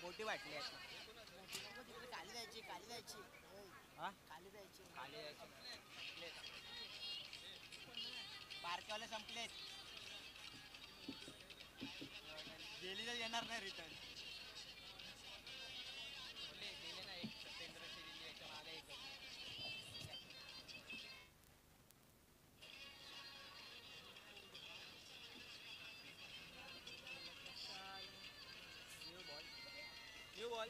मोठी वाटली खाली जायची खाली जायची हा खाली जायची खाली जायचे बारकेवाले संपलेत गेली तर येणार नाही रिटर्न दिले ना एक सत्येंद्रची दिली याच्या मागे एक न्यू बॉल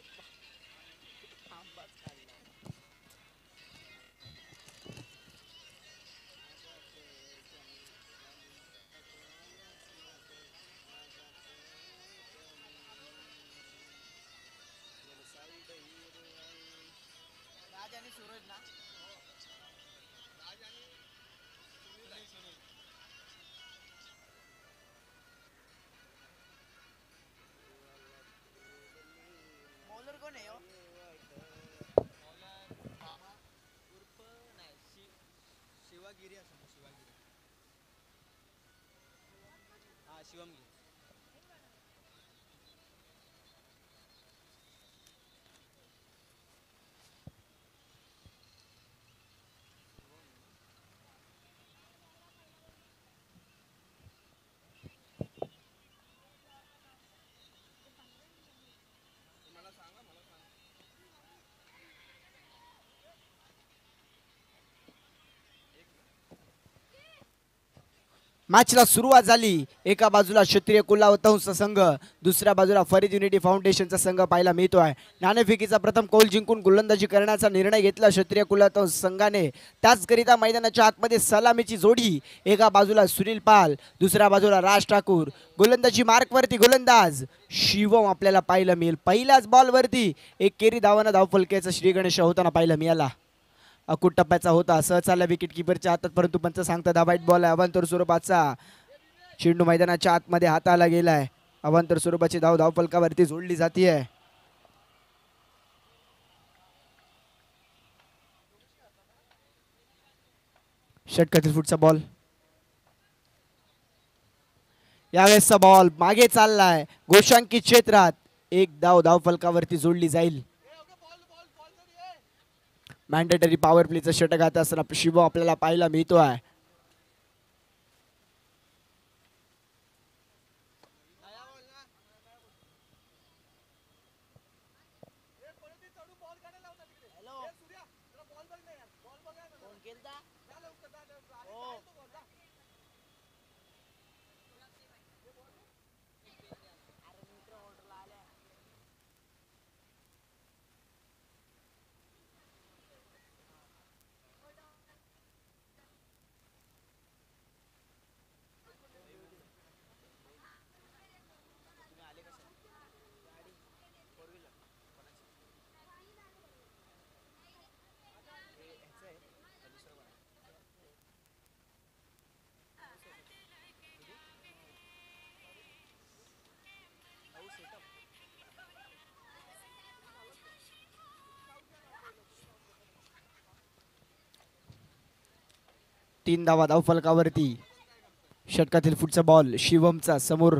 आंबाच काढला राज आणि सूरज ना बॉलर कोण आहे हो उर्फ नाही शिवागिरी असं ना शिवागिरी हा शिवमगिरी मॅचला सुरुवात झाली एका बाजूला क्षत्रिय कुलावतंस संघ दुसऱ्या बाजूला फरीद युनिटी फाउंडेशनचा संघ पाहायला मिळतोय नाणेफेकीचा प्रथम कौल जिंकून गोलंदाजी करण्याचा निर्णय घेतला क्षत्रिय कुलावतंस संघाने त्याचकरिता मैदानाच्या आतमध्ये सलामीची जोडी एका बाजूला सुनील पाल दुसऱ्या बाजूला राज ठाकूर गोलंदाजी मार्कवरती गोलंदाज शिवम आपल्याला पाहायला मिळेल पहिल्याच बॉलवरती एक केरी धावानं धावफलकाचा श्री गणेश होताना पाहायला मिळाला अकुट टप्प्याचा होता सहचाला विकेट किपरच्या हातात परंतु पंच सांगतात हा वाईट बॉल आहे अवांतर स्वरूपाचा चेंडू मैदानाच्या आतमध्ये हाताला गेलाय अवांतर स्वरूपाची धाव धावफलकावरती जोडली जाते षटकातील फुटचा बॉल यावेळेसचा बॉल मागे चाललाय गोशांकित क्षेत्रात एक धाव धावफलकावरती जोडली जाईल मॅन्डेटरी पॉवर प्लेचा षटक आता असताना शिव आपल्याला पाहायला मिळतोय कोण केलता हो 3 धावा धावफलकावरती षटकातील फुटचा बॉल शिवमचा समोर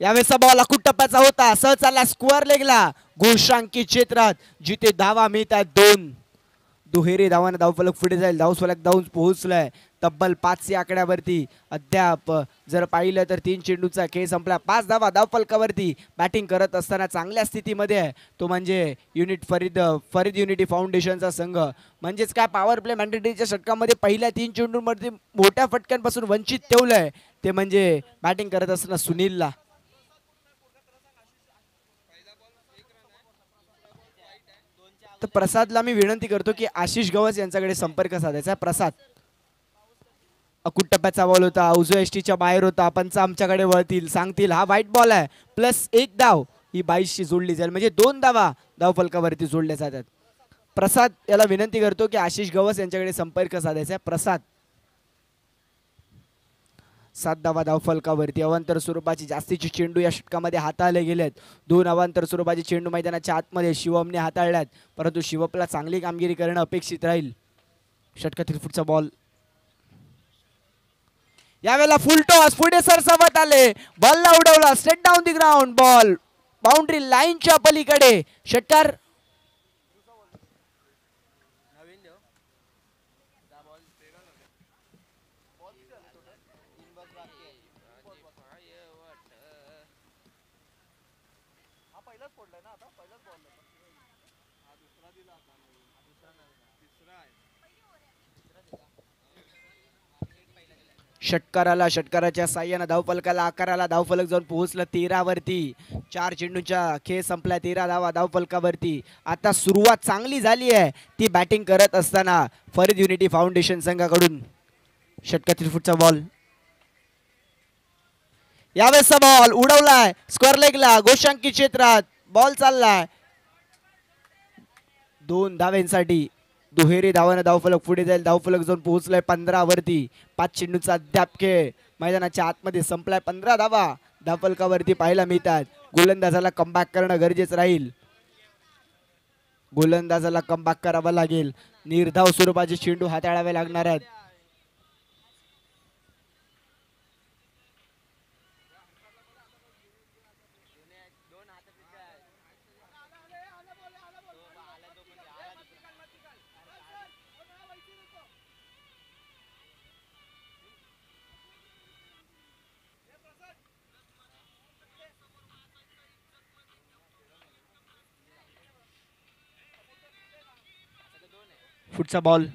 यावेळेसचा बॉल अकुट टप्प्याचा होता सह चालला स्क्वेअर लेगला घोषांकित क्षेत्रात जिथे धावा मिळतात 2 दुहेरी धावाने धावफलक पुढे जाईल धावफलक धावून पोहोचलाय तब्बल 500 आकड्यावरती अद्याप जर पाहिलं तर 3 चेंडूचा खेळ संपला 5 धावा धावफलकावरती बॅटिंग करत असताना चांगल्या स्थितीमध्ये आहे तो म्हणजे फरीद युनिटी फाउंडेशनचा संघ म्हणजेच काय पॉवर प्ले मॅन्डेटरीच्या षटकामध्ये पहिल्या 3 चेंडूंमध्ये मोठ्या फटक्यांपासून वंचित ठेवलंय ते म्हणजे बॅटिंग करत असताना सुनीलला तर प्रसादला मी विनंती करतो की आशिष गवस यांच्याकडे संपर्क साधायचा प्रसाद अकुट टप्प्याचा बॉल होता उजव्या एसटीच्या बाहेर होता पंच आमच्याकडे वळतील सांगतील हा व्हाईट बॉल आहे प्लस 1 धाव ही 22 शी जोडली जाईल म्हणजे 2 धावा धावफलकावरती जोडल्या जातात प्रसाद याला विनंती करतो की आशिष गवस यांच्याकडे संपर्क साधायचा प्रसाद 7 धावा धावफलकावरती अवांतर स्वरूपाची जास्तीची चेंडू या षटकामध्ये हाताळले गेलेत 2 अवांतर स्वरूपाची चेंडू मैदानाच्या आतमध्ये शिवमने हाताळल्यात परंतु शिवमला चांगली कामगिरी करणं अपेक्षित राहील षटकातील पुढचा बॉल यावेळेला फुल टॉस पुढे सरसावत आले बॉलला उडवला straight down the ground ball boundary लाईनच्या पलीकडे षटकार. नवीन देऊ जा बॉल तीन बॉल बाकी आहे. षटकाराला षटकाराच्या साह्यानं धावफलकाला आकाराला धावफलक जाऊन पोहोचलं 13 वरती. 4 चेंडूंच्या खेळ संपला. 13 धावा धावफलकावरती. आता सुरुवात चांगली झाली आहे ती बॅटिंग करत असताना फरीद युनिटी फाउंडेशन संघाकडून. षटकातील फुटचा बॉल. यावेळेसचा बॉल उडवलाय स्क्वेअर लेगला गोशांकी क्षेत्रात. बॉल चाललाय 2 धाव्यांसाठी. दुहेरी धावानं धावफलक पुढे जाईल. धावफलक जाऊन पोहोचलाय 15 वरती. 5 चेंडूचा अद्याप खेळ मैदानाच्या आतमध्ये संपलाय. 15 धावा धावफलकावरती पाहायला मिळतात. गोलंदाजाला कमबॅक करणं गरजेचं राहील. गोलंदाजाला कमबॅक करावा लागेल. निर्धाव स्वरूपाचे चेंडू हाताळावे लागणार आहेत. फुटचा बॉल.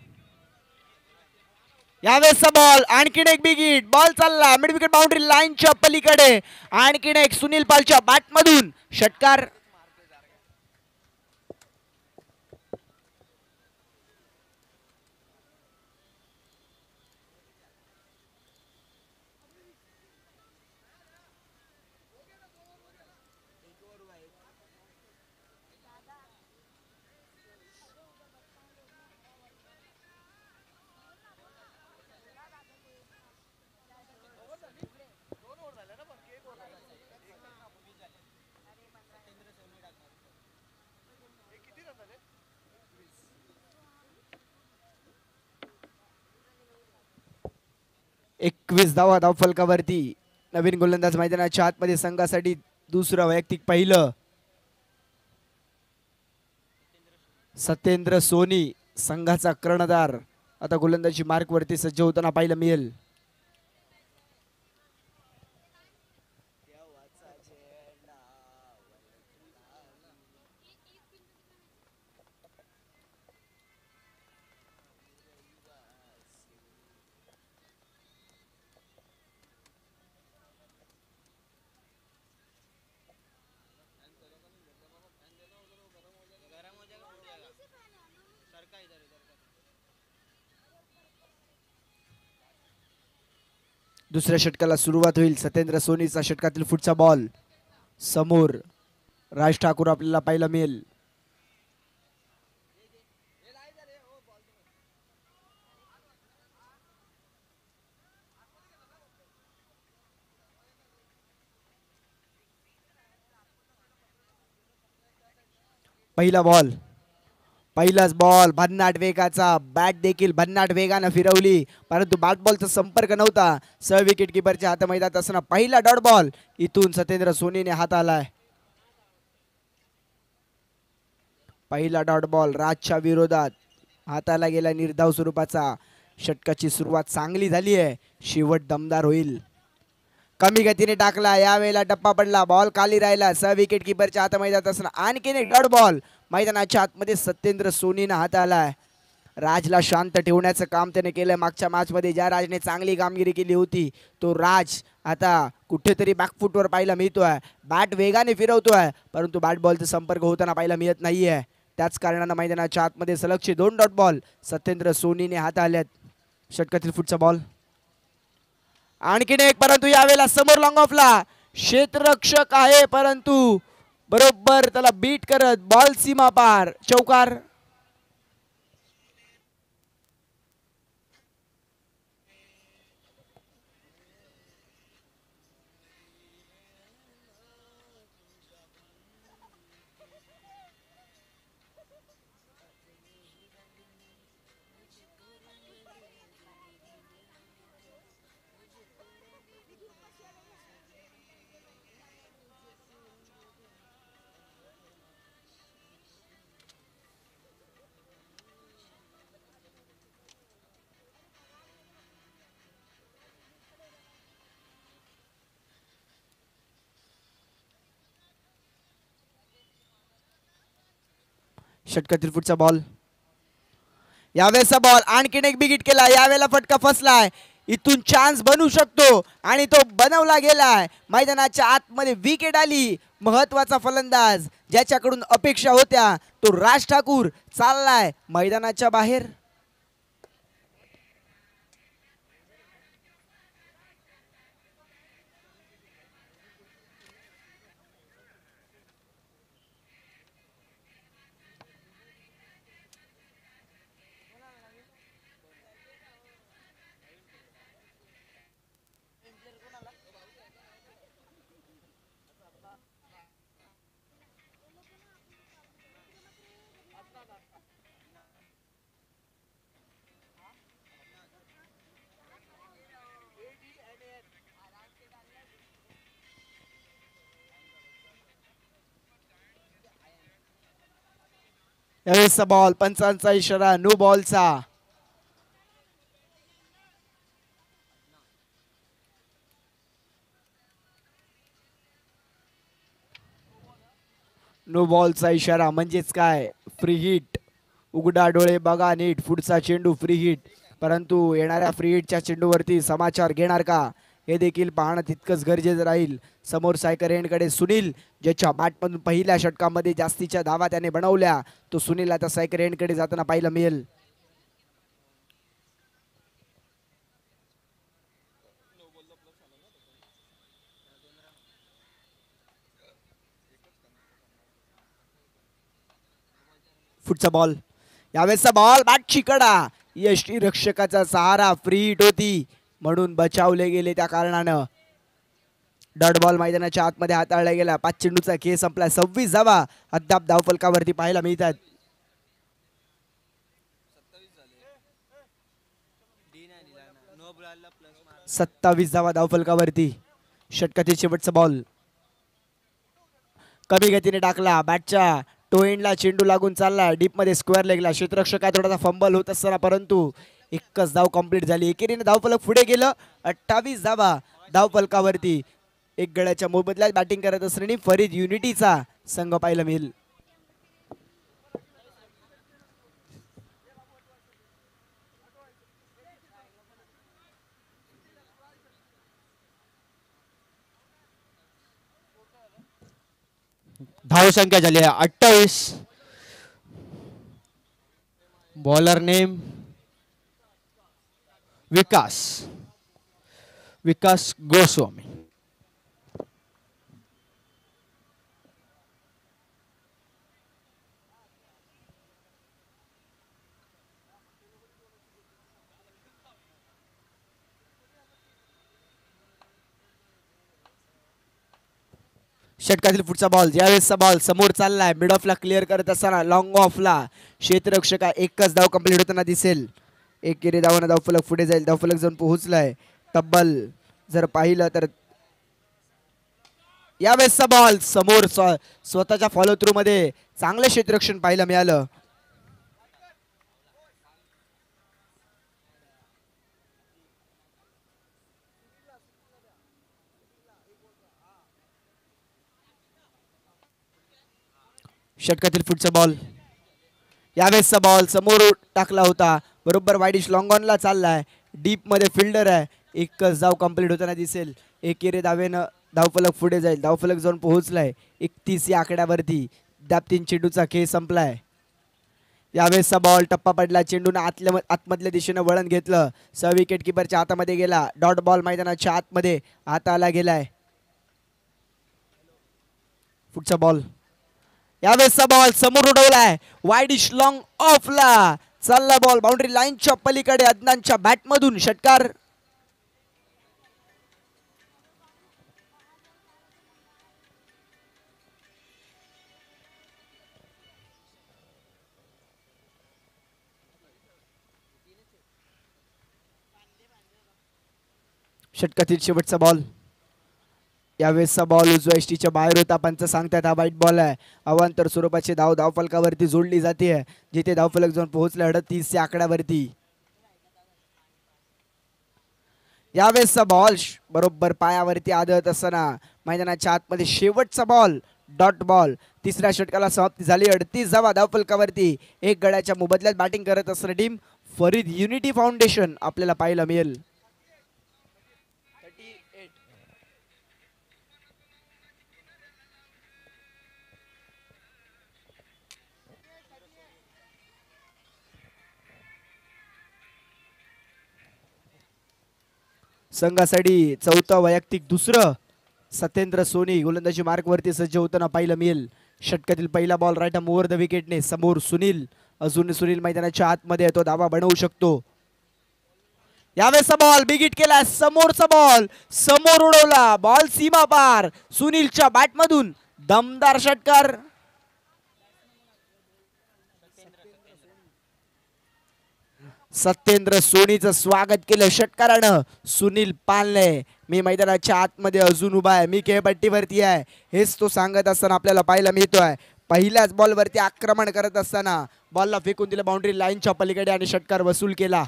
यावेळेसचा बॉल आणखीन एक बिग हिट. बॉल चालला मिड विकेट बाउंड्री लाईनच्या पलीकडे. आणखीन एक सुनील पालच्या बॅट मधून षटकार. एकवीस धावा धावफलकावरती. नवीन गोलंदाज मैदानाच्या आतमध्ये संघासाठी दुसरं वैयक्तिक पहिलं. सत्येंद्र सोनी संघाचा कर्णधार आता गोलंदाजी मार्क वरती सज्ज होताना पाहायला मिळेल. दुसऱ्या षटकाला सुरुवात होईल. सत्येंद्र सोनीचा षटकातील फुटचा बॉल. समोर राज ठाकूर आपल्याला पाहायला मिळेल. पहिला बॉल. पहिलाच बॉल भन्नाट वेगाचा. बॅट देखील भन्नाट वेगानं फिरवली परंतु बॅट बॉलचा संपर्क नव्हता. सह विकेट किपरच्या हात मैदानात असताना पहिला डॉट बॉल इथून सत्येंद्र सोनीने हात आलाय. पहिला डॉट बॉल राजच्या विरोधात हाताला गेला निर्धाव स्वरूपाचा. षटकाची सुरुवात चांगली झाली आहे. शेवट दमदार होईल. कमी गतीने टाकला. यावेळेला टप्पा पडला. बॉल खाली राहिला. सह विकेट किपरच्या हात मैदानात असताना आणखीन एक डॉट बॉल मैदानाच्या आतमध्ये सत्येंद्र सोनीनं हात आलाय. राजला शांत ठेवण्याचं काम त्याने केलं. मागच्या मॅच मध्ये ज्या राजने चांगली कामगिरी केली होती तो राज आता कुठेतरी बॅकफुटवर पाहायला मिळतोय. बॅट वेगाने फिरवतोय परंतु बॅट बॉलचा संपर्क होताना पाहायला मिळत नाहीये. त्याच कारणानं मैदानाच्या आतमध्ये सलगचे 2 डॉट बॉल सत्येंद्र सोनीने हात आल्यात. षटकातील फुटचा बॉल. आणखीन एक परंतु यावेळेला समोर लॉंग ऑफला क्षेत्ररक्षक आहे परंतु बरोबर त्याला बीट करत बॉल सीमा पार. चौकार. षटकातील पुढचा बॉल, यावेळेचा बॉल आणखीन एक बिग हिट केला, यावेळेला फटका फसलाय, इथून चान्स बनू शकतो आणि तो बनवला गेलाय. मैदानाच्या आतमध्ये विकेट आली. महत्वाचा फलंदाज ज्याच्याकडून अपेक्षा होत्या तो राज ठाकूर चाललाय मैदानाच्या बाहेर. यावेळेचा बॉल, पंचांचा इशारा, नो बॉलचा. नो बॉलचा इशारा म्हणजेच काय, फ्री हिट. उघडा डोळे बघा नीट, पुढचा चेंडू फ्री हिट. परंतु येणाऱ्या फ्री हिटच्या चेंडूवरती समाचार घेणार का हे देखील पाहणं तितकंच गरजेचं राहील. समोर सायकर एंडकडे सुनील, ज्याच्या बॅटमधून पहिल्या षटकामध्ये जास्तीच्या धावा त्याने बनवल्या, तो सुनील आता सायकर एंडकडे जाताना पाहायला मिळेल. पुढचा बॉल, यावेळेचा बॉल, बॅटची कडा, यष्टी रक्षकाचा सहारा, फ्री हिट होती म्हणून बचावले गेले. त्या कारणानं डॉट बॉल मैदानाच्या आतमध्ये हाताळला गेला. 5 चेंडूचा खेळ संपला. 26 धावा अद्याप धावफलकावरती पाहायला मिळतात. 27 धावा धावफलकावरती. षटकातील शेवटचा बॉल कमी गतीने टाकला, बॅटच्या टो एंडला चेंडू लागून चालला, डीप मध्ये स्क्वेअर लेगला. क्षेत्ररक्षक थोडासा फंबल होत असताना परंतु एकच धाव कंप्लीट झाली. एकेरीने धावफलक पुढे गेलं. 28 धावा धावफलकावरती. एक गड्याच्या मोबदल्यात बॅटिंग करत असणारी फरीद युनिटीचा संघ पाहायला मिळेल. धाव संख्या झाली आहे 28. बॉलर नेम विकास गोस्वामी. षटकातील पुढचा बॉल, यावेळेसचा बॉल समोर चाललाय, मिड ऑफला क्लिअर करत असताना लॉंग ऑफला क्षेत्ररक्षका एकच धाव कंप्लीट होताना दिसेल. एकेरी धावानं धावफलक पुढे जाईल. धावफलक जाऊन पोहोचलाय तब्बल जर पाहिलं तर. यावेळेसचा बॉल समोर स्वतःच्या फॉलो थ्रू मध्ये चांगलं क्षेत्ररक्षण पाहायला मिळालं. षटकातील पुढचा बॉल, यावेळेसचा बॉल समोर टाकला होता, बरोबर वाईडिश लॉंग ऑनला चाललाय, डीप मध्ये फिल्डर आहे. एकच धाव कंप्लीट होताना दिसेल. एकेरी धावेनं धावफलक पुढे जाईल. धावफलक जाऊन पोहोचलाय 31 या आकड्यावरती. 3 चेंडूचा खेळ संपलाय. यावेळेसचा बॉल टप्पा पडला, चेंडून आतमधल्या दिशेनं वळण घेतलं, सह विकेट किपरच्या हातामध्ये गेला. डॉट बॉल मैदानाच्या आतमध्ये हाताला गेलाय. पुढचा बॉल, यावेळेसचा बॉल समोर उडवलाय, वाईडिश लॉंग ऑफला चालला बॉल, बाउंड्री लाईनच्या पलीकडे अदनानच्या बॅटमधून षटकार. षटकातील शेवटचा बॉल, यावेळेसचा बॉल उजव्या एसटीच्या बाहेर होता. पंच सांगतात हा वाईट बॉल आहे. अवांतर स्वरूपाची धाव धावफलकावरती जोडली जाते, जिथे धावफलक जाऊन पोहोचले 38 या आकड्यावरती. यावेळेसचा बॉल बरोबर पायावरती आदळत असताना मैदानाच्या आतमध्ये शेवटचा बॉल डॉट बॉल. तिसऱ्या षटकाला समाप्ती झाली. 38 धावा धावफलकावरती. एक गड्याच्या मोबदल्यात बॅटिंग करत असणारी टीम फरीद युनिटी फाउंडेशन आपल्याला पाहायला मिळेल. 38. संघासाठी चौथा वैयक्तिक दुसरं. सत्येंद्र सोनी गोलंदाजी मार्कवरती सज्ज होताना पाहायला मिळेल. षटकातील पहिला ball right arm over the विकेटने. समोर सुनील. अजून सुनील मैदानाच्या आतमध्ये तो धावा बनवू शकतो. यावेळेचा बॉल बिग हिट केला. समोरचा बॉल समोर उडवला. बॉल सीमा पार. सुनीलच्या बॅटमधून दमदार षटकार. सत्येंद्र सोनीचं स्वागत केलं षटकारानं. सुनील पालने मी मैदानाच्या आतमध्ये अजून उभा आहे, मी खेळपट्टीवरती आहे, हेच तो सांगत असताना आपल्याला पाहायला मिळतोय. पहिल्याच बॉलवरती आक्रमण करत असताना बॉलला फेकून दिलं बाउंड्री लाईनच्या पलीकडे आणि षटकार वसूल केला.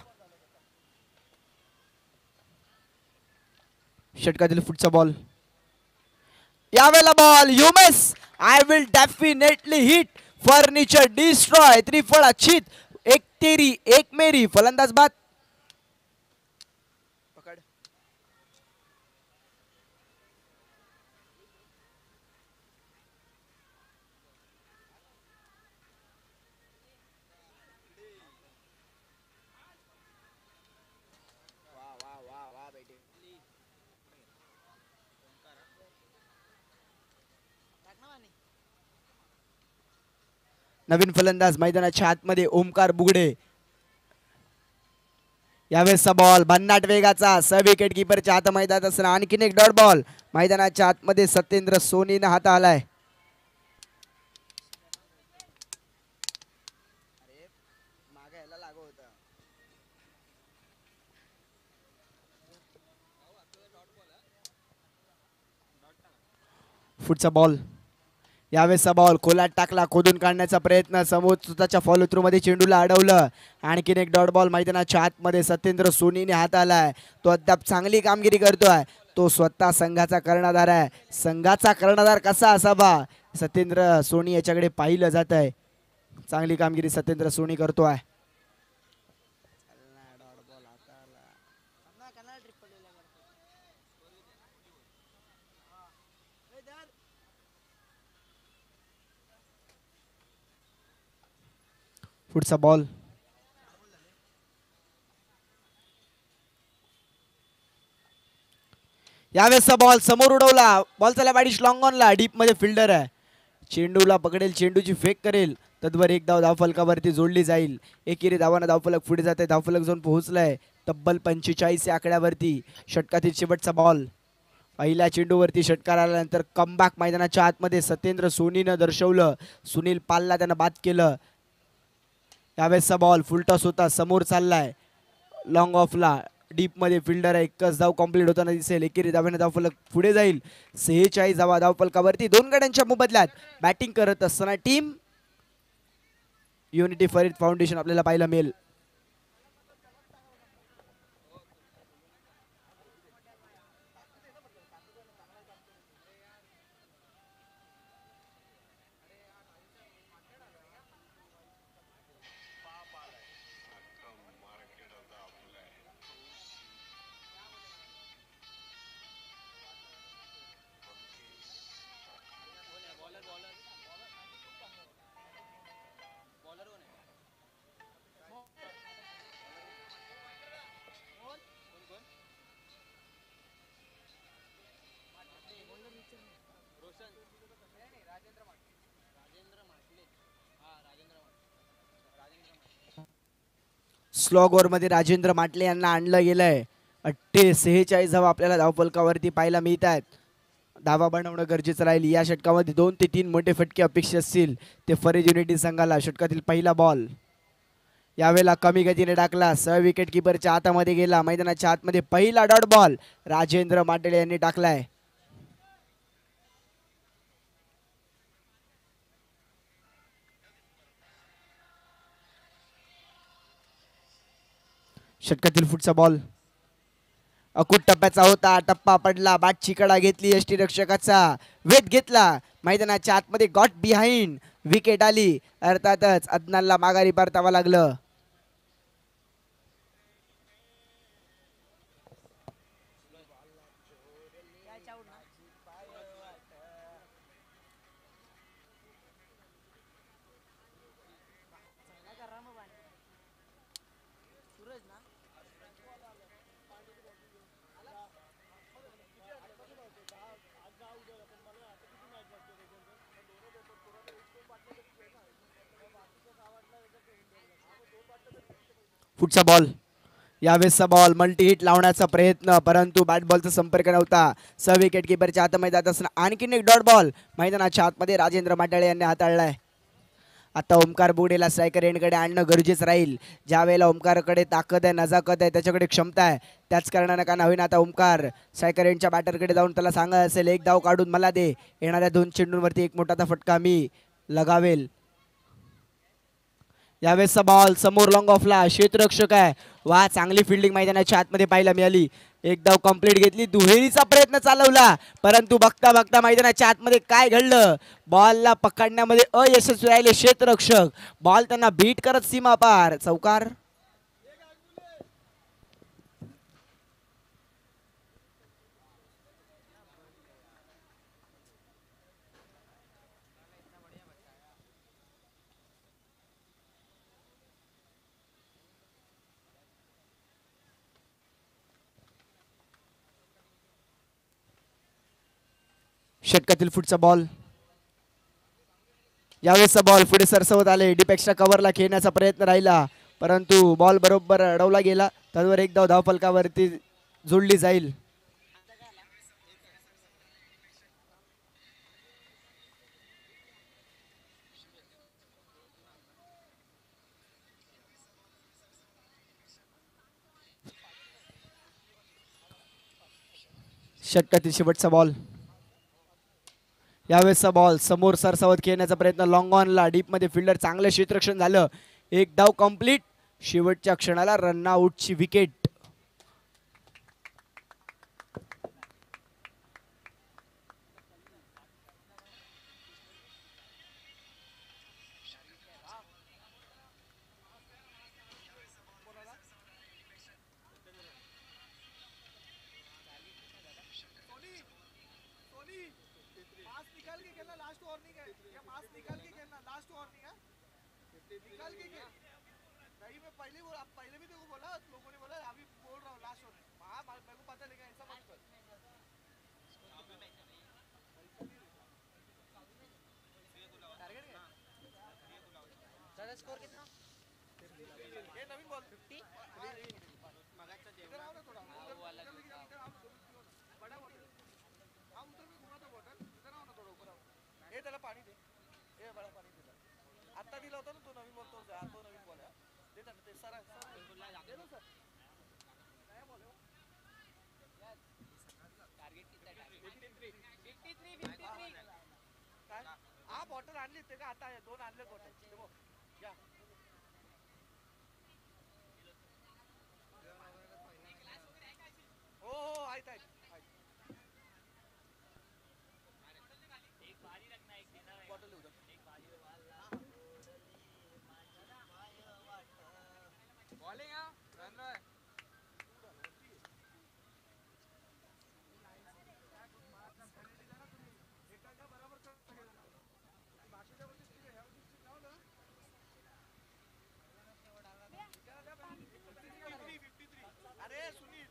षटकातील पुढचा बॉल. यावेळेला ball you miss. I will definitely hit. Furniture destroy. त्रिफळ अच्छित. एक तेरी एक मेरी. फलंदाज बाद. पकड. वाह वाह वाह वाह बेटे. नवीन फलंदाज मैदानाच्या आतमध्ये ओमकार बुगडे. यावेळेसचा बॉल भन्नाट वेगाचा. सब विकेट कीपरच्या हात मैदानात असताना आणखीन एक डॉट बॉल मैदानाच्या आतमध्ये सत्येंद्र सोनीने हात आलाय. पुढचा बॉल. यावेळेसचा बॉल खोलात टाकला. खोदून काढण्याचा प्रयत्न. समोर स्वतःच्या फॉलो थ्रू मध्ये चेंडूला अडवलं. आणखीन एक डॉट बॉल मैदानाच्या आतमध्ये सत्येंद्र सोनीने हात आलाय. तो अद्याप चांगली कामगिरी करतोय. तो स्वतः संघाचा कर्णधार आहे. संघाचा कर्णधार कसा असावा सत्येंद्र सोनी याच्याकडे पाहिलं जात आहे. चांगली कामगिरी सत्येंद्र सोनी करतोय. पुढचा बॉल. यावेळेसचा बॉल समोर उडवला. बॉल चला बॅडिश लॉंग ऑनला. डीप मध्ये फिल्डर आहे. चेंडूला पकडेल, चेंडूची फेक करेल. तद्वर एक धाव धावफलकावरती जोडली जाईल. एकेरी धावानं धावफलक पुढे जाते. धावफलक जाऊन पोहोचलाय तब्बल 45 या आकड्यावरती. षटकातील शेवटचा बॉल. पहिल्या चेंडूवरती षटकार आल्यानंतर कमबॅक मैदानाच्या आतमध्ये सत्येंद्र सोनीनं दर्शवलं. सुनील पालला त्यानं बाद केलं. यावेळेसचा बॉल फुलटॉस होता. समोर चाललाय लॉंग ऑफला. डीप मध्ये फिल्डर आहे. एकच धाव कम्प्लीट होताना दिसेल. एकेरी धाव्याने धावफलक पुढे जाईल. 46 धावा धावफलकावरती. दोन गड्यांच्या मोबदल्यात बॅटिंग करत असताना टीम युनिटी फरीद फाउंडेशन आपल्याला पाहायला मिळेल. स्लॉग ओव्हर मध्ये राजेंद्र माटले यांना आणलं गेलंय. 46 धावा आपल्याला धावफलकावरती पाहायला मिळत आहेत. धावा बनवणं गरजेचं राहील. या षटकामध्ये 2 ते 3 मोठे फटके अपेक्षित असतील ते फरीद युनिटी संघाला. षटकातील पहिला बॉल यावेळेला कमी गतीने टाकला. सह विकेट किपरच्या हातामध्ये गेला. मैदानाच्या आतमध्ये पहिला डॉट बॉल राजेंद्र माटले यांनी टाकलाय. षटकातील पुढचा बॉल अकुट टप्प्याचा होता. टप्पा पडला. बॅटची कडा घेतली. यष्टीरक्षकाचा वेध घेतला. मैदानाच्या आतमध्ये गॉट बिहाइंड विकेट आली. अर्थातच अदनानला माघारी परतावं लागलं. सूरज ना पुढचा बॉल, यावेळेसचा बॉल मल्टी हिट लावण्याचा प्रयत्न, परंतु बॅट बॉलचा संपर्क नव्हता. सह विकेट किपरच्या हातामध्ये जात असताना आणखीन एक डॉट बॉल मैदानाच्या आतमध्ये राजेंद्र माटाळे यांनी हाताळलाय. आता ओमकार बुगडेला स्ट्रायकर एंडकडे आणणं गरजेचं राहील. ज्या वेळेला ओमकारकडे ताकद आहे, नजाकत आहे, त्याच्याकडे क्षमता आहे, त्याच कारणानं का नवीन आता ओमकार स्ट्रायकर एंडच्या बॅटरकडे जाऊन त्याला सांगत असेल एक धाव काढून मला दे, येणाऱ्या 2 चेंडूंवरती एक मोठाचा फटका मी लगावेल. यावेळेसचा बॉल समोर लॉंग ऑफला, क्षेत्ररक्षक आहे. वा, चांगली फिल्डिंग मैदानाच्या आतमध्ये पाहायला मिळाली. एक धाव कंप्लीट घेतली, दुहेरीचा प्रयत्न चालवला, परंतु बघता बघता मैदानाच्या आतमध्ये काय घडलं, बॉलला पकडण्यामध्ये अयशस्वी राहिले क्षेत्ररक्षक. बॉल त्यांना बीट करत सीमा पार, चौकार. षटकातील पुढचा बॉल, यावेळेसचा बॉल पुढे सरसवत आले. डीप एक्स्ट्रा कव्हरला खेळण्याचा प्रयत्न राहिला, परंतु बॉल बरोबर अडवला गेला. त्यावर एक धाव धावफलकावरती जोडली जाईल. षटकातील शेवटचा बॉल, यावेळेसचा बॉल समोर सरसावत खेळण्याचा प्रयत्न, लॉंग ऑनला डीप मध्ये फिल्डर चांगलं क्षेत्ररक्षण झालं. एक धाव कंप्लीट, शेवटच्या क्षणाला रन आउटची विकेट. स्कोर कितना ये नवीन बॉल 50 इधर आओ ना थोड़ा वो वाला जो था बड़ा बॉटल हां उधर में घुमा था बॉटल इधर आओ ना थोड़ा ऊपर आओ ये त्याला पाणी दे ये बड़ा पाणी दे आता दिला होता ना तो नवीन बॉल तो नवीन बॉल है दे ना ते सारा दे दो सर नया बॉल है टार्गेट कितना टार्गेट 53 काय हा बॉटल आणली ते का आता 2 आणले बॉटल देखो या हो हो आहेत एक बारी रखना एक देना है बॉटल उधर एक बारी बॉलिंग हां रन रहा है अरे सुनील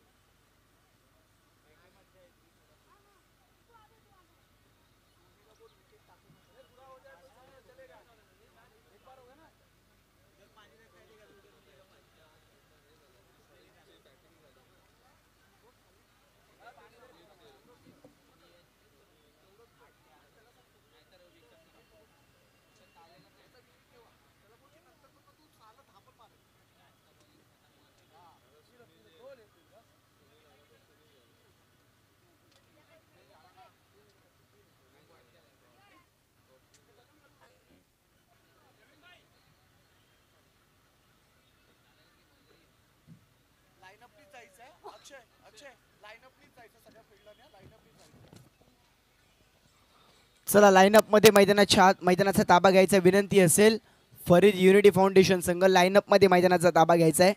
चला लाईनअप मध्ये मैदानाचा ताबा घ्यायचा विनंती असेल. फरीद युनिटी फाउंडेशन संघ लाईनअप मध्ये मैदानाचा ताबा घ्यायचा आहे.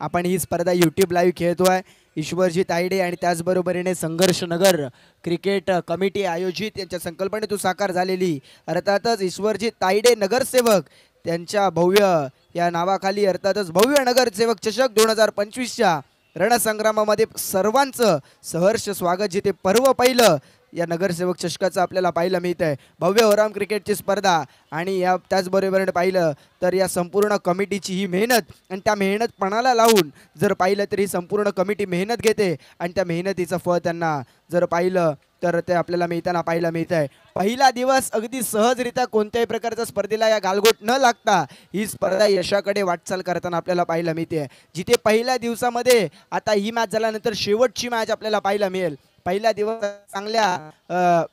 आपण ही स्पर्धा यूट्यूब लाईव्ह खेळतोय. ईश्वरजी तायडे आणि त्याचबरोबरीने संघर्ष नगर क्रिकेट कमिटी आयोजित यांच्या संकल्पनेतून साकार झालेली अर्थातच ईश्वरजी तायडे नगरसेवक त्यांच्या भव्य या नावाखाली अर्थातच भव्य नगरसेवक चषक 2025च्या रणसंग्रामामध्ये सर्वांचं सहर्ष स्वागत. जिथे पर्व पहिलं या नगरसेवक चषकाचं आपल्याला पाहायला मिळत आहे. भव्य ओराम क्रिकेटची स्पर्धा आणि या त्याचबरोबर पाहिलं तर या संपूर्ण कमिटीची ही मेहनत आणि त्या मेहनत पणाला लावून जर पाहिलं तर ही संपूर्ण कमिटी मेहनत घेते आणि त्या मेहनतीचं फळ त्यांना जर पाहिलं तर ते आपल्याला मिळताना पाहायला मिळत आहे. पहिला दिवस अगदी सहजरित्या कोणत्याही प्रकारच्या स्पर्धेला या गालगोट न लागता ही स्पर्धा यशाकडे वाटचाल करताना आपल्याला पाहायला मिळते. जिथे पहिल्या दिवसामध्ये आता ही मॅच झाल्यानंतर शेवटची मॅच आपल्याला पाहायला मिळेल. पहिला दिवस चांगल्या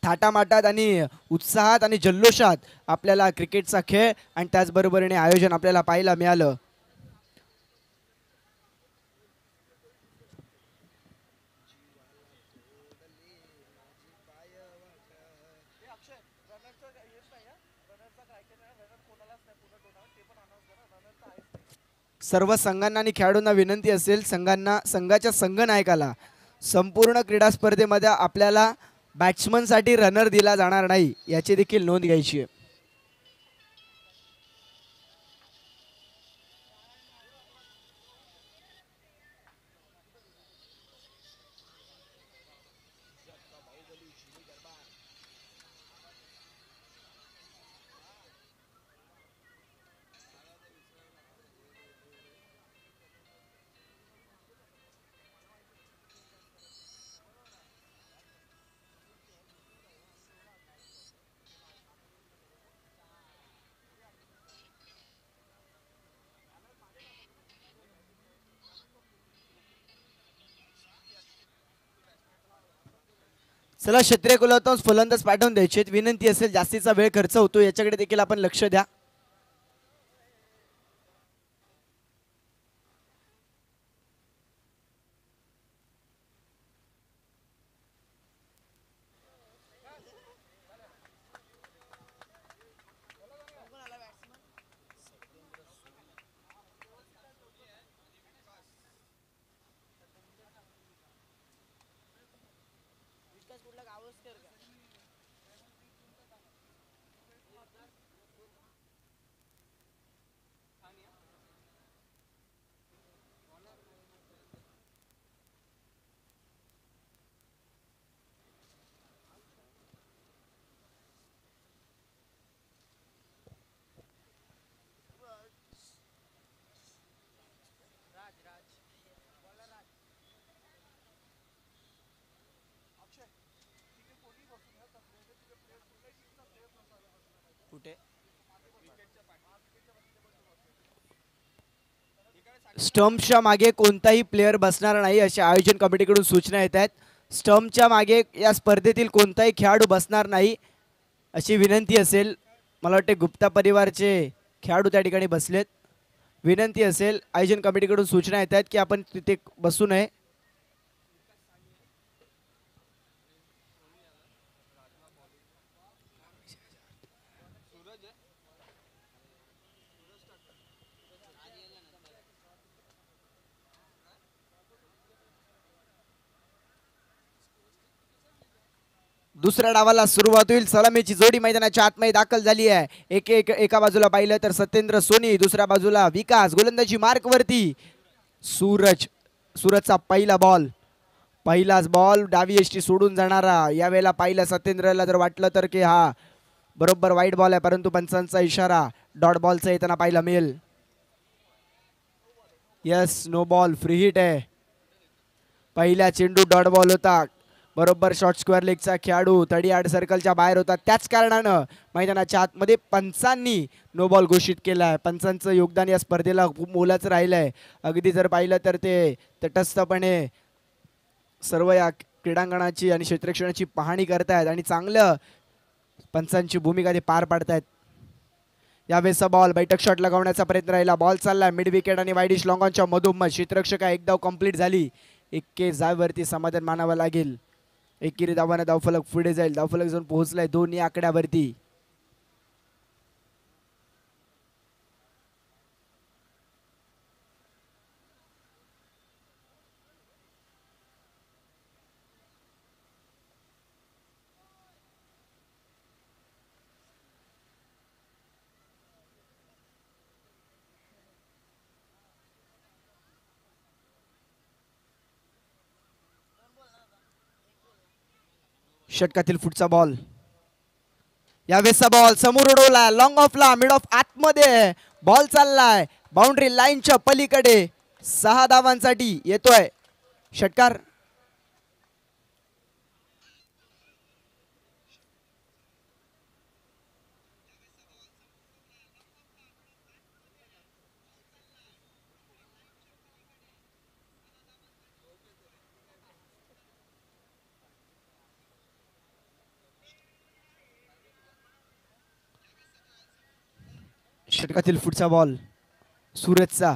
थाटामाटात आणि उत्साहात आणि जल्लोषात आपल्याला क्रिकेटचा खेळ आणि त्याचबरोबरीने आयोजन आपल्याला पाहायला मिळालं. सर्व संघांना आणि खेळाडूंना विनंती असेल संघाच्या संघनायकाला संपूर्ण क्रीडा स्पर्धेमध्ये आपल्याला बॅट्समनसाठी रनर दिला जाणार नाही याची देखील नोंद घ्यायची आहे. चला क्षत्रिय कुलवंश फलंदाज पाठवून द्यायचे विनंती असेल. जास्तीचा वेळ खर्च होतो याच्याकडे देखील आपण लक्ष द्या. स्टंपच्या मागे कोणताही प्लेयर बसणार नाही अशा आयोजन कमिटीकडून सूचना येत आहेत. स्टंपच्या मागे या स्पर्धेतील कोणताही खेळाडू बसणार नाही अशी विनंती असेल. मला वाटते गुप्ता परिवारचे खेळाडू त्या ठिकाणी बसलेत. विनंती असेल आयोजन कमिटीकडून सूचना येत आहेत की आपण तिथे बसू नये. दुसऱ्या डावाला सुरुवात होईल. सलामीची जोडी मैदानाच्या आतमध्ये दाखल झाली आहे. एका बाजूला पाहिलं तर सत्येंद्र सोनी, दुसऱ्या बाजूला विकास. गोलंदाजी मार्क वरती सूरजचा पहिलाच बॉल डावी यष्टी सोडून जाणारा. यावेळेला पाहिलं सत्येंद्रला जर वाटलं तर की हा बरोबर वाईट बॉल आहे परंतु पंचांचा इशारा डॉट बॉलचा येताना पाहायला मिळेल. Yes no ball free hit आहे. पहिला चेंडू डॉट बॉल होता. बरोबर शॉर्ट स्क्वेअर लेगचा खेळाडू तडी आड सर्कलच्या बाहेर होता. त्याच कारणानं मैदानाच्या आतमध्ये पंचांनी नो बॉल घोषित केला आहे. पंचांचं योगदान या स्पर्धेला खूप मोलाचं राहिलं आहे. अगदी जर पाहिलं तर ते तटस्थपणे सर्व या क्रीडांगणाची आणि क्षेत्ररक्षणाची पाहणी करतायत आणि चांगलं पंचांची भूमिका ते पार पाडतायत. यावेळेचा बॉल बैठक शॉट लगावण्याचा प्रयत्न राहिला. बॉल चालला मिड विकेट आणि वाईडिश लॉंगॉनच्या मधोमध. क्षेत्ररक्षक एक धाव कंप्लीट झाली. 21 धावेवरती समाधान मानावं लागेल. एकेरी धावाने धावफलक पुढे जाईल. धावफलक जाऊन पोहोचलाय दोन्ही आकड्यावरती. षटकातील पुढचा बॉल. यावेळेसचा बॉल समोर उडवला, लॉंग ऑफला, मिड ऑफ आतमध्ये बॉल चाललाय बाउंड्री लाईनच्या पलीकडे. 6 धावांसाठी येतोय षटकार. षटकातील पुढचा बॉल सूरजचा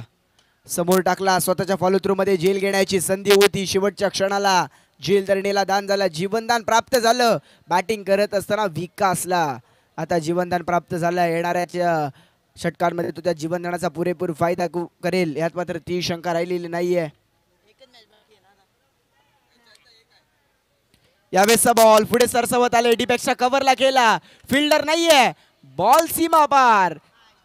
समोर टाकला. स्वतःच्या फॉलो थ्रू मध्ये झेल घेण्याची संधी होती. शेवटच्या क्षणाला झेल धरणीला दान झाला. जीवनदान प्राप्त झालं. बॅटिंग करत असताना विकासला आता जीवनदान प्राप्त झालं. येणाऱ्या षटकांमध्ये तो त्या जीवनदानाचा पुरेपूर फायदा करेल यात मात्र ती शंका राहिलेली नाहीये. यावेळेसचा बॉल पुढे सरसवत आले. डीपेक्षा कव्हरला केला. फिल्डर नाहीये. बॉल सीमा पार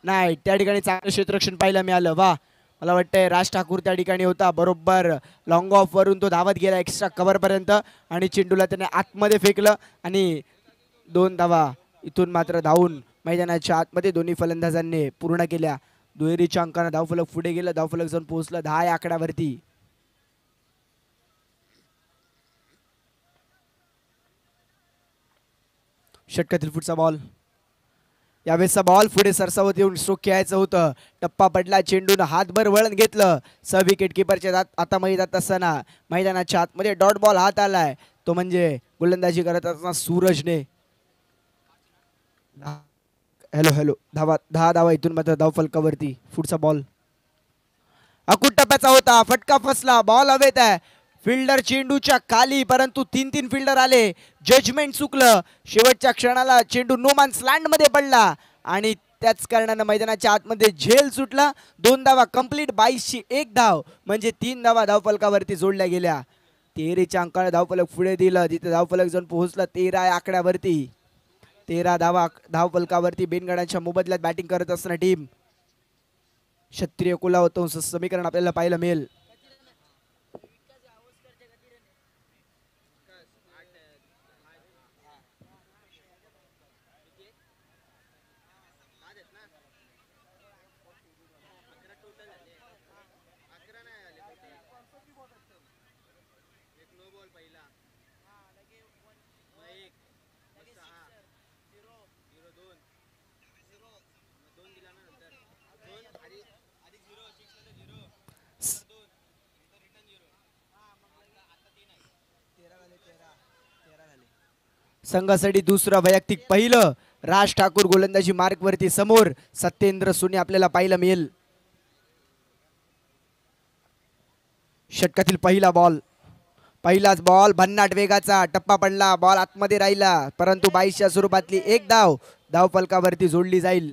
नाही. त्या ठिकाणी चांगलं क्षेत्ररक्षण पाहायला मिळालं. वा, मला वाटतंय राज ठाकूर त्या ठिकाणी होता. बरोबर लॉंग ऑफ वरून तो धावत गेला एक्स्ट्रा कव्हर पर्यंत आणि चेंडूला त्याने आतमध्ये फेकलं आणि 2 धावा इथून मात्र धावून मैदानाच्या आतमध्ये दोन्ही फलंदाजांनी पूर्ण केल्या. दुहेरीच्या अंकानं धावफलक पुढे गेलं. धावफलक जाऊन पोहोचलं 10 या आकड्यावरती. षटकातील पुढचा बॉल. यावेळेसचा बॉल पुढे सरसावत येऊन स्ट्रोक खेळायचं होतं. टप्पा पडला. चेंडून हातभर वळण घेतलं. सब विकेट किपरच्या आता मैदानात असताना मैदानाच्या आतमध्ये डॉट बॉल हात आलाय. तो म्हणजे गोलंदाजी करत असताना सूरजने. हॅलो 10 धावा इथून मात्र धावफलकावरती. पुढचा बॉल अकुट टप्प्याचा होता. फटका फसला. बॉल हवेत आहे. फिल्डर चेंडूच्या खाली परंतु 3 फिल्डर आले. जजमेंट चुकलं. शेवटच्या क्षणाला चेंडू नो मॅन्स लँड मध्ये पडला आणि त्याच कारणानं मैदानाच्या आतमध्ये झेल सुटला. 2 धावा कंप्लीट. 22ची 1 धाव म्हणजे 3 धावा धावफलकावरती जोडल्या गेल्या. 13च्या अंकाने धावफलक पुढे दिलं. तिथे धावफलक जाऊन पोहोचला 13 या आकड्यावरती. 13 धावा धावफलकावरती. बेनगडांच्या मोबदल्यात बॅटिंग करत असताना टीम क्षत्रिय कुलावतंस समीकरण आपल्याला पाहायला मिळेल. संघासाठी दुसरं वैयक्तिक पहिलं. राज ठाकूर गोलंदाजी मार्क वरती. समोर सत्येंद्र सोनी आपल्याला पाहायला मिळेल. षटकातील पहिला बॉल. पहिलाच बॉल भन्नाट वेगाचा. टप्पा पडला. बॉल आतमध्ये राहिला परंतु 22च्या स्वरूपातली 1 धाव धावफलकावरती जोडली जाईल.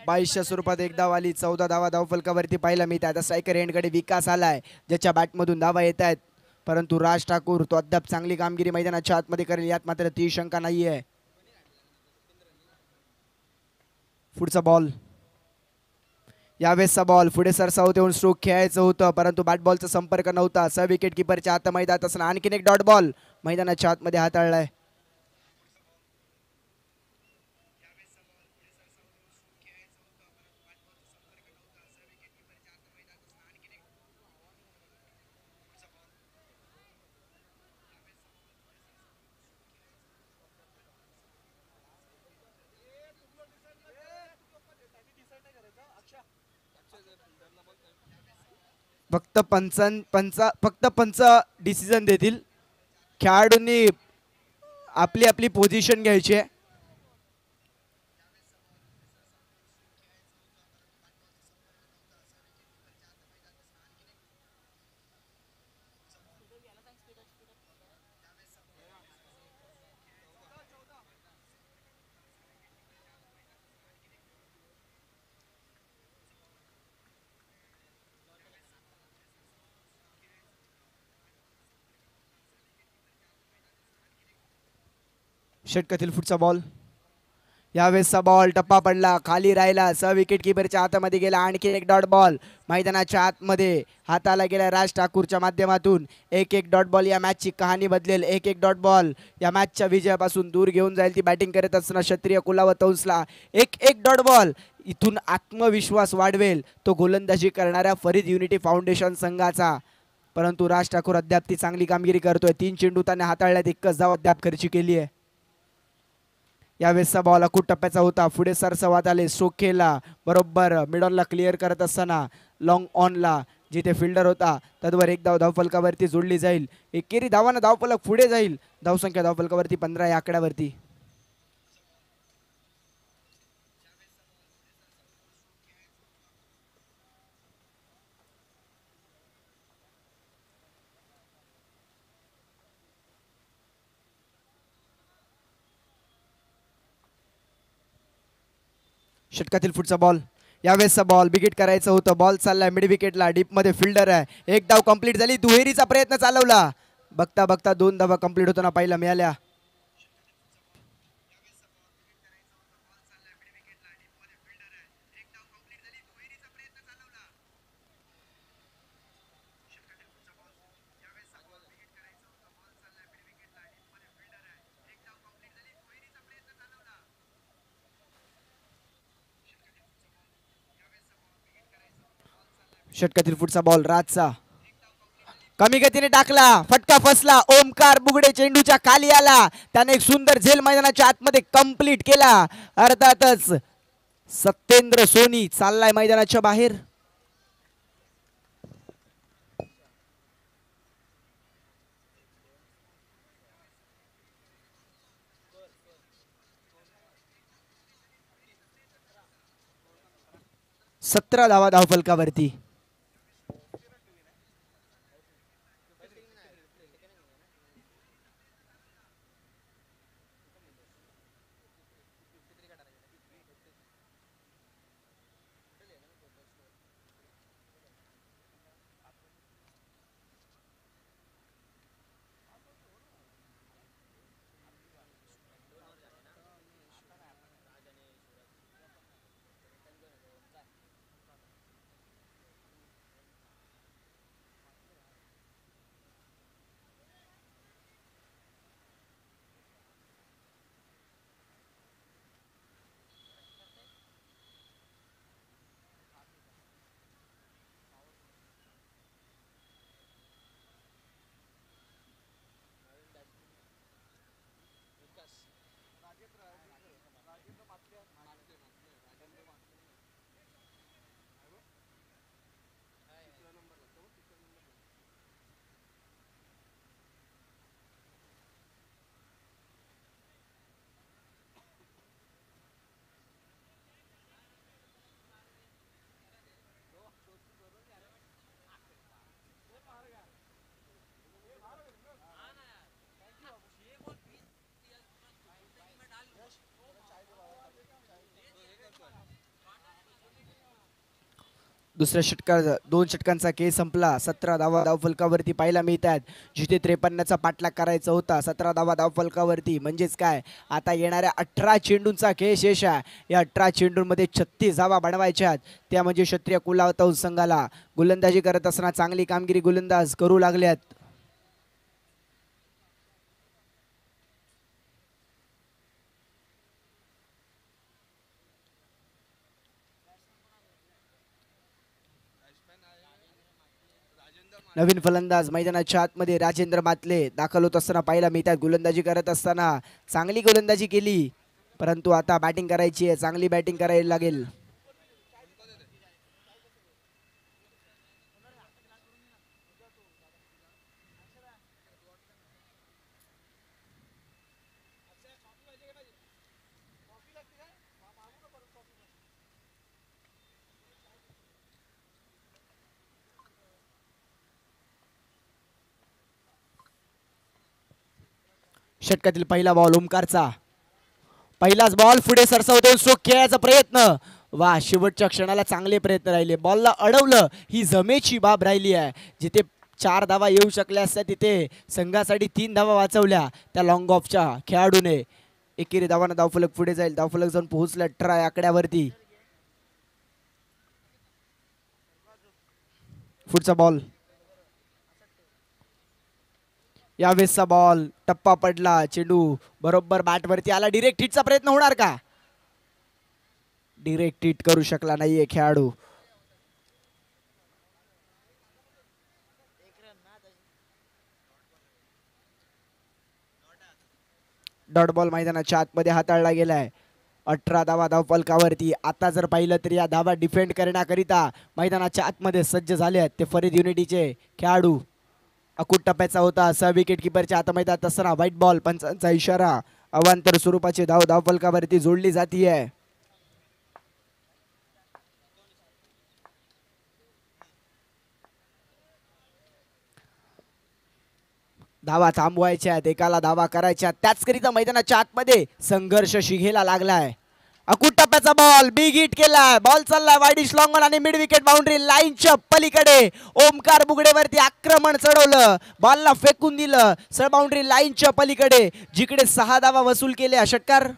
बाईसच्या स्वरूपात 1 धाव आली. 14 धावा धावफलकावरती पाहायला मिळतात. आता स्ट्रायकर एंडकडे विकास आलाय ज्याच्या बॅटमधून धावा येत आहेत परंतु राज ठाकूर तो अद्याप चांगली कामगिरी मैदानाच्या आतमध्ये करेल यात मात्र ती शंका नाहीये. पुढचा बॉल. यावेळेसचा बॉल पुढे सरसावत येऊन स्ट्रोक खेळायचं होतं परंतु बॅट बॉलचा संपर्क नव्हता. सब विकेट किपरच्या आत मैदानात असताना आणखीन एक डॉट बॉल मैदानाच्या आतमध्ये हाताळलाय. फक्त पंच डिसिजन देतील. खेळाडूंनी आपली आपली पोझिशन घ्यायची आहे. षटकातील पुढचा बॉल. यावेळेसचा बॉल टप्पा पडला, खाली राहिला, सह विकेट किपरच्या हातामध्ये गेला. आणखी एक डॉट बॉल मैदानाच्या आतमध्ये हाताला गेला राज ठाकूरच्या माध्यमातून. एक डॉट बॉल या मॅचची कहाणी बदलेल. एक डॉट बॉल या मॅचच्या विजयापासून दूर घेऊन जाईल. ती बॅटिंग करत असताना क्षत्रिय कुलावत हंसला. एक डॉट बॉल इथून आत्मविश्वास वाढवेल तो गोलंदाजी करणाऱ्या फरीद युनिटी फाउंडेशन संघाचा. परंतु राज ठाकूर अद्याप ती चांगली कामगिरी करतोय. 3 चेंडू त्याने हाताळल्यात, 1 धाव अद्याप खर्ची केली आहे. यावेळेसचा बॉल अकूट टप्प्याचा होता. पुढे सरसवात आले, स्ट्रोक केला, बरोबर मिडॉनला क्लिअर करत असताना लॉंग ऑनला जिथे फिल्डर होता तद्वर 1 धाव धावफलकावरती जोडली जाईल. एकेरी धावानं धावफलक पुढे जाईल. धावसंख्या धावफलकावरती 15 या आकड्यावरती. षटकातील पुढचा बॉल. यावेळेसचा बॉल बिगिट करायचं होतं. बॉल चाललाय मिड विकेटला, डीप मध्ये फिल्डर आहे. 1 धाव कंप्लीट झाली. दुहेरीचा प्रयत्न चालवला, बघता बघता 2 धावा कंप्लीट होताना पाहायला मिळाल्या. षटकातील पुढचा बॉल राजचा, कमी गतीने टाकला, फटका फसला. ओमकार बुगडे चेंडूच्या खाली आला, त्याने एक सुंदर झेल मैदानाच्या आतमध्ये कंप्लीट केला. अर्थातच सत्येंद्र सोनी चाललाय मैदानाच्या बाहेर. सतरा धावा धावफलकावरती. दुसऱ्या षटकार 2 षटकांचा खेळ संपला. 17 धावा धावफलकावरती पाहायला मिळतात. जिथे 53चा पाठलाग करायचा होता 17 धावा धावफलकावरती. म्हणजेच काय, आता येणाऱ्या 18 चेंडूंचा खेळ शेष आहे. या 18 चेंडूंमध्ये 36 धावा बनवायच्या आहेत. त्या म्हणजे क्षत्रिय कुलावत संघाला गोलंदाजी करत असताना चांगली कामगिरी गोलंदाज करू लागल्यात. नवीन फलंदाज मैदानाच्या आतमध्ये राजेंद्र मातले दाखल होत असताना पाहायला मिळतात. गोलंदाजी करत असताना चांगली गोलंदाजी केली, परंतु आता बॅटिंग करायची आहे. चांगली बॅटिंग करायला लागेल. षटकातील पहिला बॉल ओमकारचा. पहिलाच बॉल पुढे सरसावतो, स्ट्रोक खेळायचा प्रयत्न. वा, शेवटच्या क्षणाला चांगले प्रयत्न राहिले. बॉलला अडवलं, ही जमेची बाब राहिली आहे. जिथे 4 धावा येऊ शकल्या असत्या तिथे संघासाठी 3 धावा वाचवल्या त्या लॉंग ऑफच्या खेळाडूने. एकेरी धावानं धावफलक पुढे जाईल. धावफलक जाऊन पोहोचला ट्राय आकड्यावरती. पुढचा बॉल. यावेळेसचा बॉल टप्पा पडला. चेंडू बरोबर बॅटवरती आला. डिरेक्ट हिटचा प्रयत्न होणार का? डिरेक्ट हिट करू शकला नाहीये खेळाडू. डॉट बॉल मैदानाच्या आतमध्ये हाताळला गेलाय. 18 धावा धावफलकावरती. आता जर पाहिलं तर या धावा डिफेंड करण्याकरिता मैदानाच्या आतमध्ये सज्ज झाले आहेत ते फरीद युनिटीचे खेळाडू. अकूट टप्प्याचा होता. सह विकेट किपरच्या हाता मैदानात असताना व्हाईट बॉल. पंचांचा इशारा. अवांतर स्वरूपाची धाव धावफलकावरती जोडली जातीये. धावा थांबवायच्या आहेत. एकाला धावा करायच्या. त्याचकरिता मैदानाच्या आतमध्ये संघर्ष शिघेला लागलाय. अकूट टप्प्याचा बॉल बिग हिट केलाय. बॉल चाललाय वाईडिश लॉंग ऑन आणि मिड विकेट बाउंड्री लाईनच्या पलीकडे. ओमकार बुगडेवरती आक्रमण चढवलं. बॉलला फेकून दिलं सर बाउंड्री लाईनच्या पलीकडे, जिकडे 6 धावा वसूल केल्या. षटकार.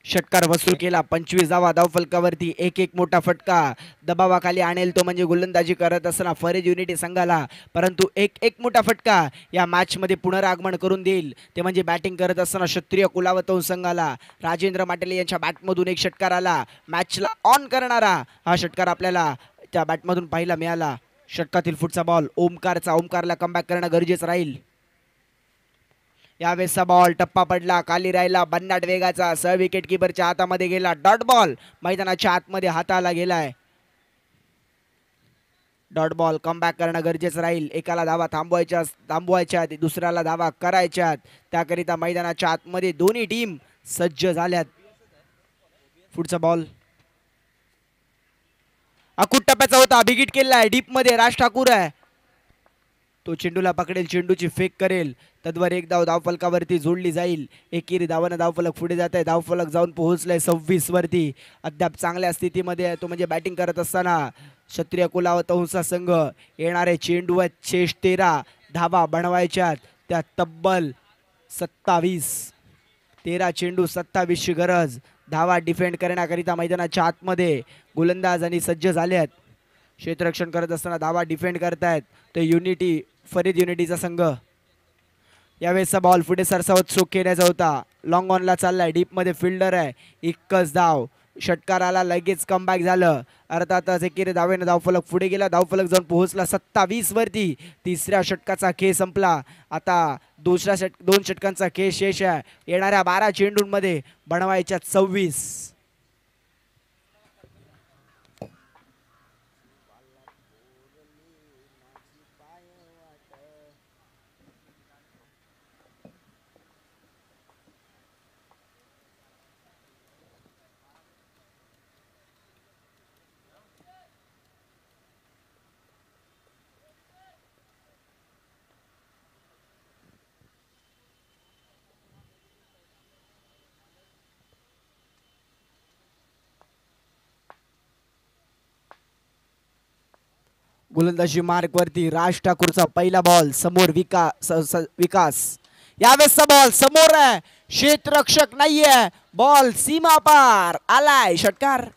षटकार वसूल केला. 25 धावा धावफलकावरती. एक मोठा फटका दबावाखाली आणेल तो म्हणजे गोलंदाजी करत असताना फरीद युनिटी संघाला, परंतु एक मोठा फटका या मॅच मध्ये पुनरागमन करून देईल ते म्हणजे बॅटिंग करत असताना क्षत्रिय कुलावतंस संघाला. राजेंद्र माटेले यांच्या बॅटमधून एक षटकार आला. मॅचला ऑन करणारा हा षटकार आपल्याला त्या बॅटमधून पाहायला मिळाला. षटकातील पुढचा बॉल ओमकारला कमबॅक करणं गरजेचं राहील. यावेळेसचा बॉल टप्पा पडला. खाली राहिला. भन्नाट वेगाचा सह विकेट किपरच्या हातामध्ये गेला. डॉट बॉल मैदानाच्या आतमध्ये हाताला गेलाय. Dot ball. कमबॅक करणं गरजेचं राहील. एकाला धावा थांबवायच्या दुसऱ्याला धावा करायच्यात. त्याकरिता मैदानाच्या आतमध्ये दोन्ही टीम सज्ज झाल्यात. पुढचा बॉल अकूट टप्प्याचा होता. बिगिट केलाय. डीप मध्ये राज ठाकूर आहे. तो चेंडूला पकडेल. चेंडूची फेक करेल. तद्वर एक धाव धावफलकावरती जोडली जाईल. एकेरी धावानं धावफलक पुढे जात आहे. धावफलक जाऊन पोहोचलाय 26 वरती. अद्याप चांगल्या स्थितीमध्ये आहे तो म्हणजे बॅटिंग करत असताना क्षत्रिय कुलावतंस संघ. येणारे चेंडू आहेत 13 धावा बनवायच्यात. त्या तब्बल 27. 13 चेंडू 27 ची गरज. धावा डिफेंड करण्याकरिता मैदानाच्या आतमध्ये गोलंदाज आणि सज्ज झाले आहेत. क्षेत्ररक्षण करत असताना धावा डिफेंड करतायत ते फरीद युनिटीचा संघ. यावेळेसचा बॉल पुढे सरसावत चोख खेळण्याचा होता. लॉंग ऑनला चाललाय. डीप मध्ये फिल्डर आहे. एकच धाव. षटकाराला लगेच कमबॅक झालं. अर्थातच एकेरी धावेनं धावफलक पुढे गेला. धावफलक जाऊन पोहोचला 27 वरती. तिसऱ्या षटकाचा खेळ संपला. आता दोन षटकांचा खेळ शेष आहे. येणाऱ्या 12 चेंडूंमध्ये बनवायच्या 26. गोलंदाजी मार्क वरती राज ठाकूरचा पहिला बॉल. समोर विकास. यावेळेसचा बॉल समोर आहे. क्षेत्ररक्षक नाहीये. बॉल सीमा पार आलाय. षटकार.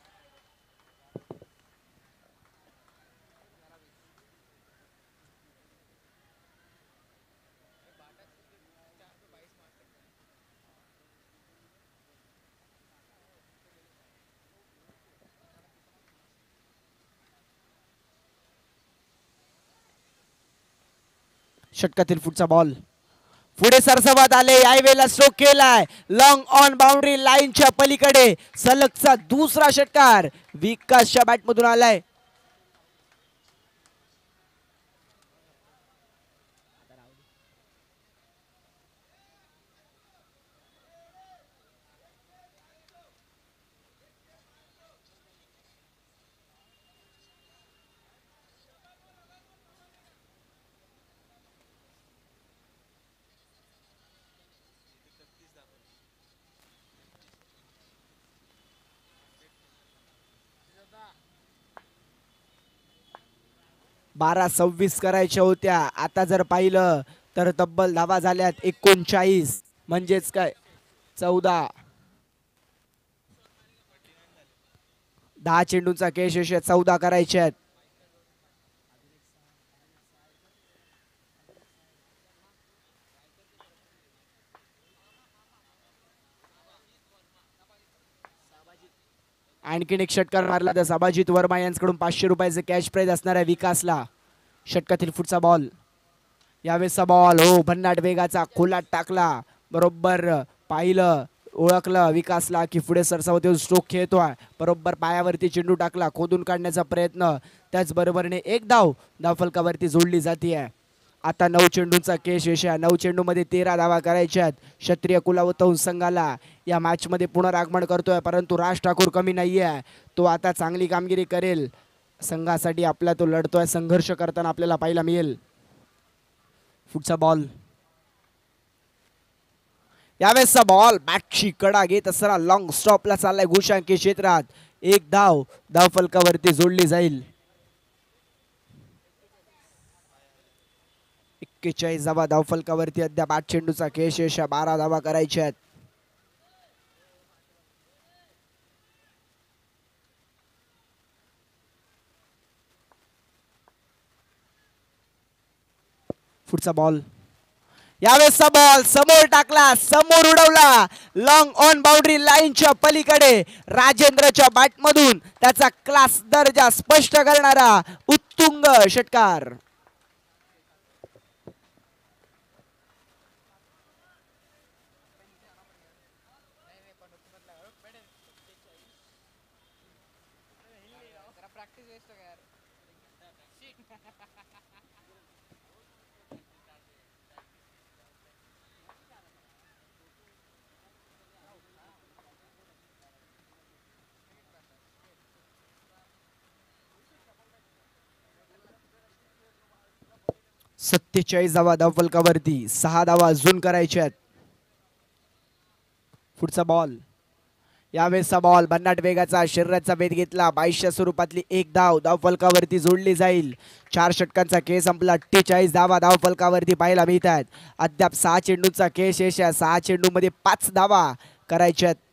षटकातील पुढचा बॉल पुढे सरसवत आले यावेळेला स्ट्रोक केलाय लॉंग ऑन बाउंड्री लाईनच्या पलीकडे सलगचा दुसरा षटकार विकासच्या बॅट मधून आलाय. बारा 26 करायच्या होत्या. आता जर पाहिलं तर तब्बल धावा झाल्यात 39 म्हणजेच काय 14. 10 चेंडूंचा केश 14 करायचे आहेत. आणखीन एक षटकार मारला तर साबाजित वर्मा यांच्याकडून 500 रुपयाचे कॅश प्राइज असणार आहे विकासला. षटकातील पुढचा बॉल यावेळेचा बॉल हो भन्नाट वेगाचा खोलात टाकला बरोबर पाहिलं ओळखलं विकासला की पुढे सरसावत स्ट्रोक खेळतोय बरोबर पायावरती चेंडू टाकला खोदून काढण्याचा प्रयत्न त्याचबरोबरने एक धाव फलकावरती जोडली जाते. आता 9 चेंडूंचा केश यशा 9 चेंडूमध्ये 13 धावा करायच्या आहेत. क्षत्रिय कुलावतहून संघाला या मॅच मध्ये पुनरागमन करतोय परंतु राज ठाकूर कमी नाहीये. तो आता चांगली कामगिरी करेल. संघासाठी आपला तो लढतोय संघर्ष करताना आपल्याला पाहायला मिळेल. पुढचा बॉल यावेळेचा बॉल बॅटची कडा घेत असताना लॉंग स्टॉपला चाललाय घुशांकी क्षेत्रात. एक धाव फलकावरती जोडली जाईल. 41 धावा फलकावरती अद्याप 8 चेंडूचा केश यशा 12 धावा करायच्या आहेत. पुढचा बॉल यावेळेचा बॉल समोर टाकला समोर उडवला लॉंग ऑन बाउंड्री लाईनच्या पलीकडे राजेंद्रच्या बॅट मधून त्याचा क्लास दर्जा स्पष्ट करणारा उत्तुंग षटकार. प्रॅक्टिस वेस्ट हो यार. 47 धावा फलकावरती 6 धावा अजून करायच्या आहेत. पुढचा बॉल यावेळेचा बॉल भन्नाट वेगाचा शरीराचा वेध घेतला 22च्या स्वरूपातली एक धाव फलकावरती जोडली जाईल. 4 षटकांचा खेळ संपला 48 धावा फलकावरती पाहायला मिळतात. अद्याप 6 चेंडूंचा खेळ शेष आहे. 6 चेंडूमध्ये 5 धावा करायच्या आहेत.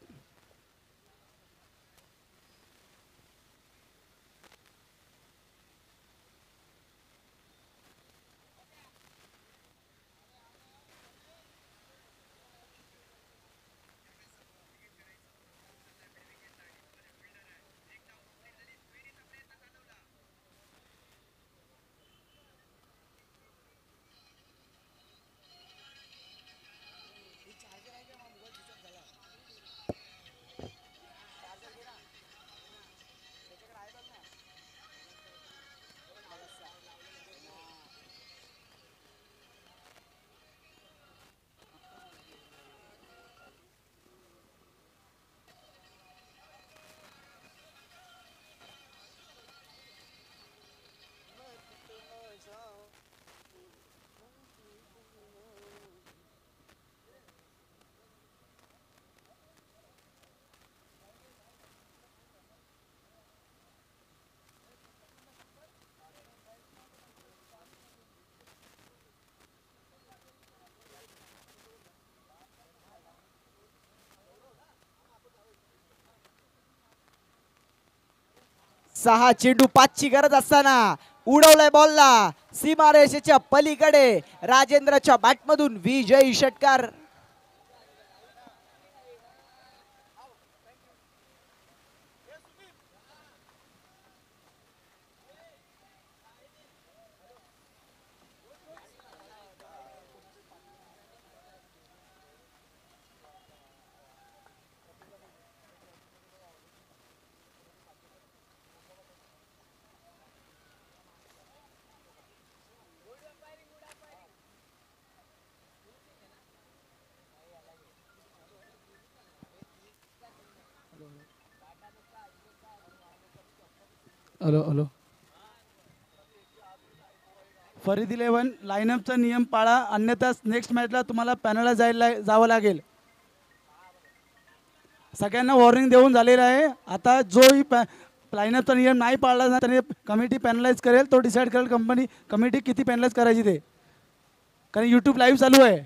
सहा चेंडू 5ची गरज असताना उडवलाय बॉलला सीमारेषेच्या पलीकडे राजेंद्रच्या बॅटमधून विजयी षटकार. Hello hello. फरीद 11 लाईनअपचा नियम पाळा, अन्यथा नेक्स्ट मॅचला तुम्हाला पॅनलला जावं लागेल. सगळ्यांना वॉर्निंग देऊन झालेलं आहे. आता जोही लाईनअपचा नियम नाही पाळला ना त्याने कमिटी पॅनलाइज करेल, तो डिसाईड करेल कमिटी किती पॅनलाइज करायची ते, कारण यूट्यूब लाईव्ह चालू आहे.